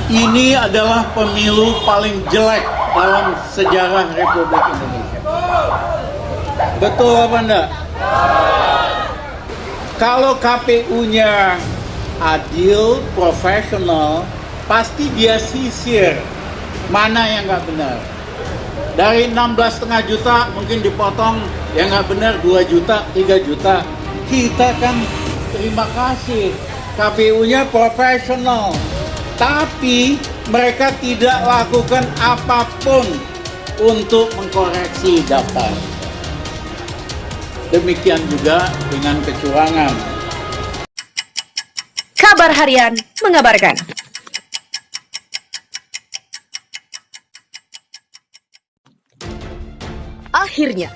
Ini adalah pemilu paling jelek dalam sejarah Republik Indonesia. Betul apa enggak? Kalau KPU-nya adil, profesional, pasti dia sisir mana yang nggak benar. Dari 16,5 juta mungkin dipotong yang nggak benar 2 juta, 3 juta. Kita kan terima kasih, KPU-nya profesional. Tapi mereka tidak lakukan apapun untuk mengkoreksi daftar. Demikian juga dengan kecurangan. Kabar Harian mengabarkan. Akhirnya,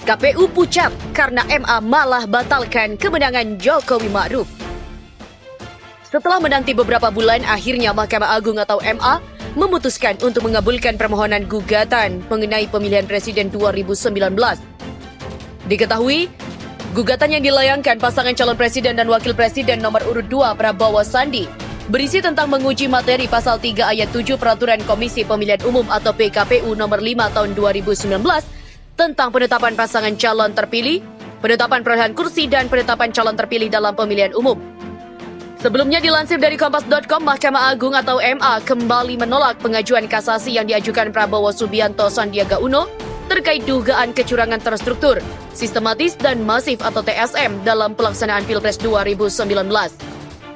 KPU pucat karena MA malah batalkan kemenangan Jokowi Ma'ruf. Setelah menanti beberapa bulan, akhirnya Mahkamah Agung atau MA memutuskan untuk mengabulkan permohonan gugatan mengenai pemilihan presiden 2019. Diketahui, gugatan yang dilayangkan pasangan calon presiden dan wakil presiden nomor urut 2 Prabowo Sandi berisi tentang menguji materi pasal 3 ayat 7 Peraturan Komisi Pemilihan Umum atau PKPU nomor 5 tahun 2019 tentang penetapan pasangan calon terpilih, penetapan perolehan kursi dan penetapan calon terpilih dalam pemilihan umum. Sebelumnya dilansir dari Kompas.com, Mahkamah Agung atau MA kembali menolak pengajuan kasasi yang diajukan Prabowo Subianto Sandiaga Uno terkait dugaan kecurangan terstruktur, sistematis dan masif atau TSM dalam pelaksanaan Pilpres 2019.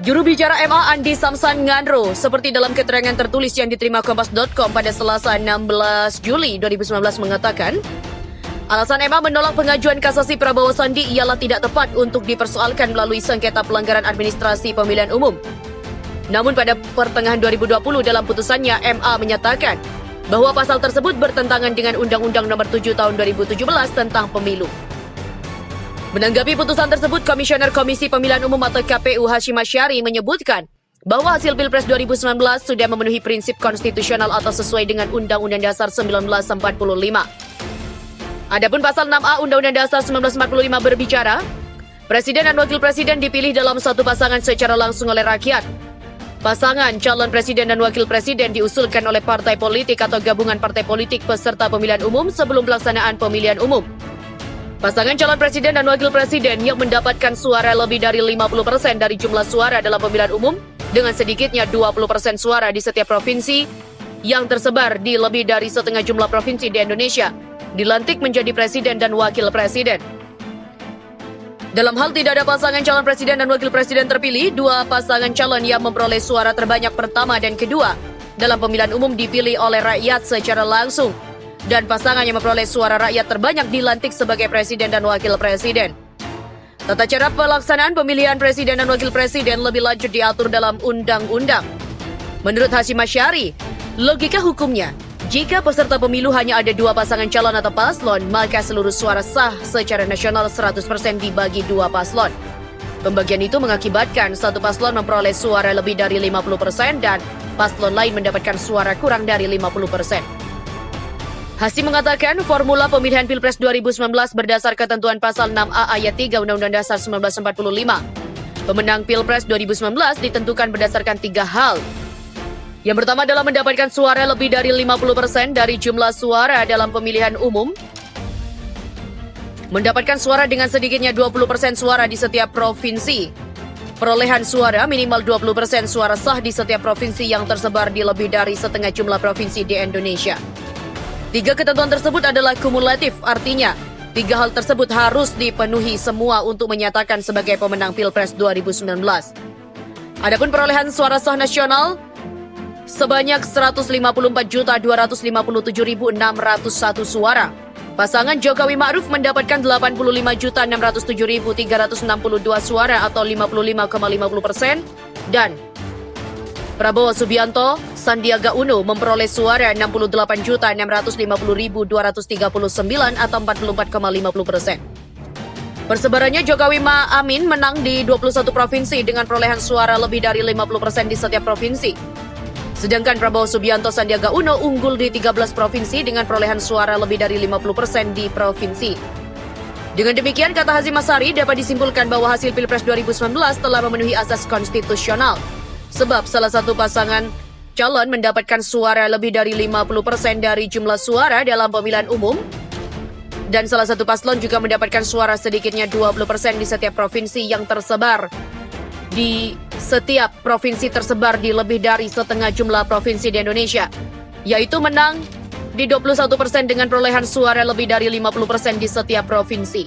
Juru bicara MA Andi Samsan Nganro, seperti dalam keterangan tertulis yang diterima Kompas.com pada Selasa 16 Juli 2019 mengatakan, alasan MA menolak pengajuan kasasi Prabowo Sandi ialah tidak tepat untuk dipersoalkan melalui sengketa pelanggaran administrasi pemilihan umum. Namun pada pertengahan 2020 dalam putusannya, MA menyatakan bahwa pasal tersebut bertentangan dengan Undang-Undang Nomor 7 Tahun 2017 tentang Pemilu. Menanggapi putusan tersebut, Komisioner Komisi Pemilihan Umum atau KPU Hashim Asyari menyebutkan bahwa hasil Pilpres 2019 sudah memenuhi prinsip konstitusional atau sesuai dengan Undang-Undang Dasar 1945. Adapun pasal 6A Undang-Undang Dasar 1945 berbicara, Presiden dan Wakil Presiden dipilih dalam satu pasangan secara langsung oleh rakyat. Pasangan calon Presiden dan Wakil Presiden diusulkan oleh partai politik atau gabungan partai politik peserta pemilihan umum sebelum pelaksanaan pemilihan umum. Pasangan calon Presiden dan Wakil Presiden yang mendapatkan suara lebih dari 50% dari jumlah suara dalam pemilihan umum dengan sedikitnya 20% suara di setiap provinsi yang tersebar di lebih dari setengah jumlah provinsi di Indonesia dilantik menjadi presiden dan wakil presiden. Dalam hal tidak ada pasangan calon presiden dan wakil presiden terpilih, dua pasangan calon yang memperoleh suara terbanyak pertama dan kedua dalam pemilihan umum dipilih oleh rakyat secara langsung, dan pasangan yang memperoleh suara rakyat terbanyak dilantik sebagai presiden dan wakil presiden. Tata cara pelaksanaan pemilihan presiden dan wakil presiden lebih lanjut diatur dalam undang-undang. Menurut Hashim Asyari, logika hukumnya, jika peserta pemilu hanya ada dua pasangan calon atau paslon, maka seluruh suara sah secara nasional 100% dibagi dua paslon. Pembagian itu mengakibatkan satu paslon memperoleh suara lebih dari 50% dan paslon lain mendapatkan suara kurang dari 50%. Hashim mengatakan formula pemilihan Pilpres 2019 berdasar ketentuan pasal 6A ayat 3 Undang-Undang Dasar 1945. Pemenang Pilpres 2019 ditentukan berdasarkan 3 hal. Yang pertama adalah mendapatkan suara lebih dari 50% dari jumlah suara dalam pemilihan umum. Mendapatkan suara dengan sedikitnya 20% suara di setiap provinsi. Perolehan suara minimal 20% suara sah di setiap provinsi yang tersebar di lebih dari setengah jumlah provinsi di Indonesia. 3 ketentuan tersebut adalah kumulatif, artinya 3 hal tersebut harus dipenuhi semua untuk menyatakan sebagai pemenang Pilpres 2019. Adapun perolehan suara sah nasional sebanyak 154.257.601 suara. Pasangan Jokowi Ma'ruf mendapatkan 85.607.362 suara atau 55,50% dan Prabowo Subianto Sandiaga Uno memperoleh suara 68.650.239 atau 44,50%. Persebarannya Jokowi Ma'amin menang di 21 provinsi dengan perolehan suara lebih dari 50% di setiap provinsi. Sedangkan Prabowo Subianto Sandiaga Uno unggul di 13 provinsi dengan perolehan suara lebih dari 50% di provinsi. Dengan demikian, kata Hashim Asyari, dapat disimpulkan bahwa hasil Pilpres 2019 telah memenuhi asas konstitusional. Sebab salah satu pasangan calon mendapatkan suara lebih dari 50% dari jumlah suara dalam pemilihan umum, dan salah satu paslon juga mendapatkan suara sedikitnya 20% di setiap provinsi yang tersebar. Di setiap provinsi tersebar di lebih dari setengah jumlah provinsi di Indonesia, yaitu menang di 21% dengan perolehan suara lebih dari 50% di setiap provinsi.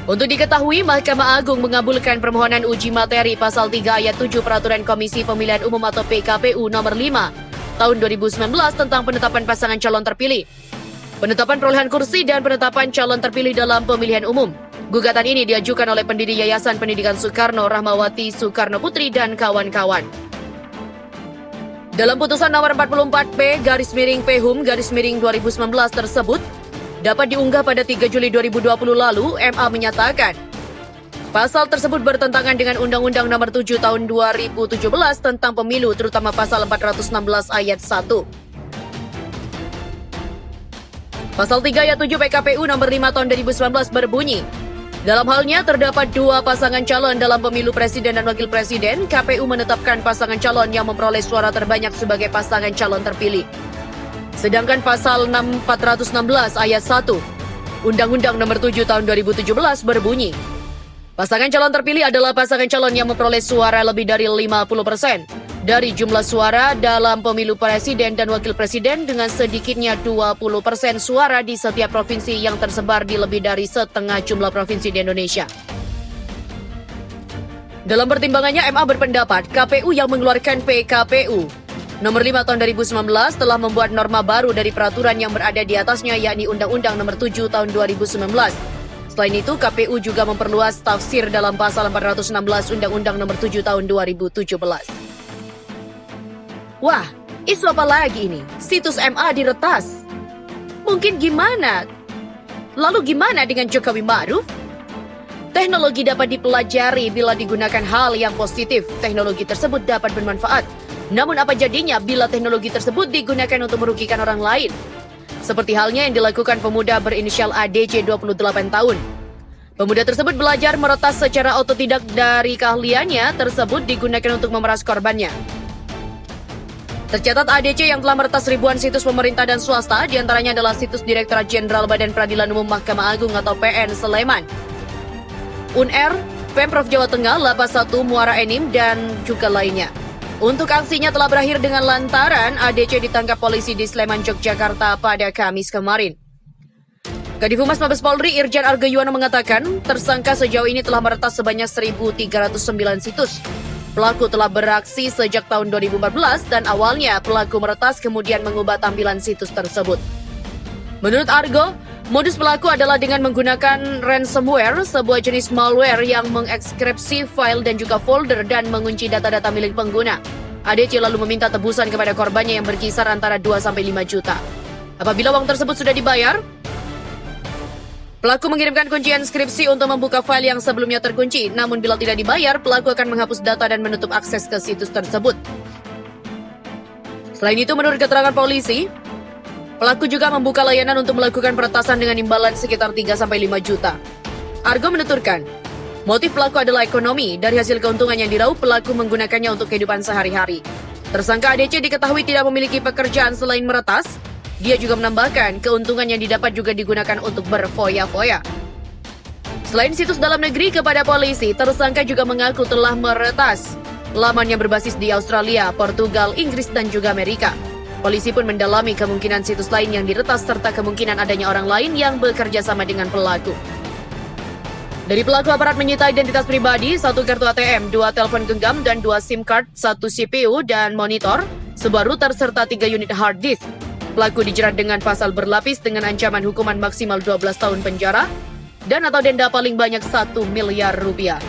Untuk diketahui, Mahkamah Agung mengabulkan permohonan uji materi pasal 3 ayat 7 Peraturan Komisi Pemilihan Umum atau PKPU nomor 5 tahun 2019 tentang penetapan pasangan calon terpilih, penetapan perolehan kursi dan penetapan calon terpilih dalam pemilihan umum. Gugatan ini diajukan oleh pendiri Yayasan Pendidikan Soekarno, Rahmawati Soekarno Putri dan kawan-kawan. Dalam putusan nomor 44P/PHUM/2019 tersebut, dapat diunggah pada 3 Juli 2020 lalu, MA menyatakan pasal tersebut bertentangan dengan Undang-Undang Nomor 7 Tahun 2017 tentang Pemilu, terutama pasal 416 ayat 1. Pasal 3 ayat 7 PKPU Nomor 5 Tahun 2019 berbunyi, dalam halnya terdapat 2 pasangan calon dalam pemilu presiden dan wakil presiden, KPU menetapkan pasangan calon yang memperoleh suara terbanyak sebagai pasangan calon terpilih. Sedangkan pasal 416 ayat 1 Undang-Undang Nomor 7 Tahun 2017 berbunyi, pasangan calon terpilih adalah pasangan calon yang memperoleh suara lebih dari 50% dari jumlah suara dalam pemilu presiden dan wakil presiden dengan sedikitnya 20% suara di setiap provinsi yang tersebar di lebih dari setengah jumlah provinsi di Indonesia. Dalam pertimbangannya, MA berpendapat KPU yang mengeluarkan PKPU Nomor 5 Tahun 2019 telah membuat norma baru dari peraturan yang berada di atasnya, yakni Undang-Undang Nomor 7 Tahun 2019. Selain itu, KPU juga memperluas tafsir dalam pasal 416 Undang-Undang Nomor 7 Tahun 2017. Wah, isu apa lagi ini? Situs MA diretas. Mungkin gimana? Lalu gimana dengan Jokowi Ma'ruf? Teknologi dapat dipelajari bila digunakan hal yang positif. Teknologi tersebut dapat bermanfaat. Namun apa jadinya bila teknologi tersebut digunakan untuk merugikan orang lain? Seperti halnya yang dilakukan pemuda berinisial ADC 28 tahun. Pemuda tersebut belajar meretas secara otodidak dari keahliannya tersebut digunakan untuk memeras korbannya. Tercatat ADC yang telah meretas ribuan situs pemerintah dan swasta, diantaranya adalah situs Direktorat Jenderal Badan Peradilan Umum Mahkamah Agung atau PN Sleman, UNR, Pemprov Jawa Tengah, Lapas 1, Muara Enim, dan juga lainnya. Untuk aksinya telah berakhir dengan lantaran ADC ditangkap polisi di Sleman, Yogyakarta pada Kamis kemarin. Kadif Humas Mabes Polri Irjen Argo Yuwono mengatakan, tersangka sejauh ini telah meretas sebanyak 1.309 situs. Pelaku telah beraksi sejak tahun 2014 dan awalnya pelaku meretas kemudian mengubah tampilan situs tersebut. Menurut Argo, modus pelaku adalah dengan menggunakan ransomware, sebuah jenis malware yang mengekskripsi file dan juga folder dan mengunci data-data milik pengguna. ADC lalu meminta tebusan kepada korbannya yang berkisar antara 2-5 juta. Apabila uang tersebut sudah dibayar, pelaku mengirimkan kuncian skripsi untuk membuka file yang sebelumnya terkunci. Namun bila tidak dibayar, pelaku akan menghapus data dan menutup akses ke situs tersebut. Selain itu, menurut keterangan polisi, pelaku juga membuka layanan untuk melakukan peretasan dengan imbalan sekitar 3-5 juta. Argo menuturkan, motif pelaku adalah ekonomi. Dari hasil keuntungan yang diraup, pelaku menggunakannya untuk kehidupan sehari-hari. Tersangka ADC diketahui tidak memiliki pekerjaan selain meretas. Dia juga menambahkan, keuntungan yang didapat juga digunakan untuk berfoya-foya. Selain situs dalam negeri kepada polisi, tersangka juga mengaku telah meretas laman yang berbasis di Australia, Portugal, Inggris, dan juga Amerika. Polisi pun mendalami kemungkinan situs lain yang diretas serta kemungkinan adanya orang lain yang bekerja sama dengan pelaku. Dari pelaku, aparat menyita identitas pribadi, 1 kartu ATM, 2 telepon genggam, dan 2 SIM card, 1 CPU dan monitor, sebuah router, serta 3 unit hard disk. Pelaku dijerat dengan pasal berlapis dengan ancaman hukuman maksimal 12 tahun penjara dan atau denda paling banyak 1 miliar rupiah.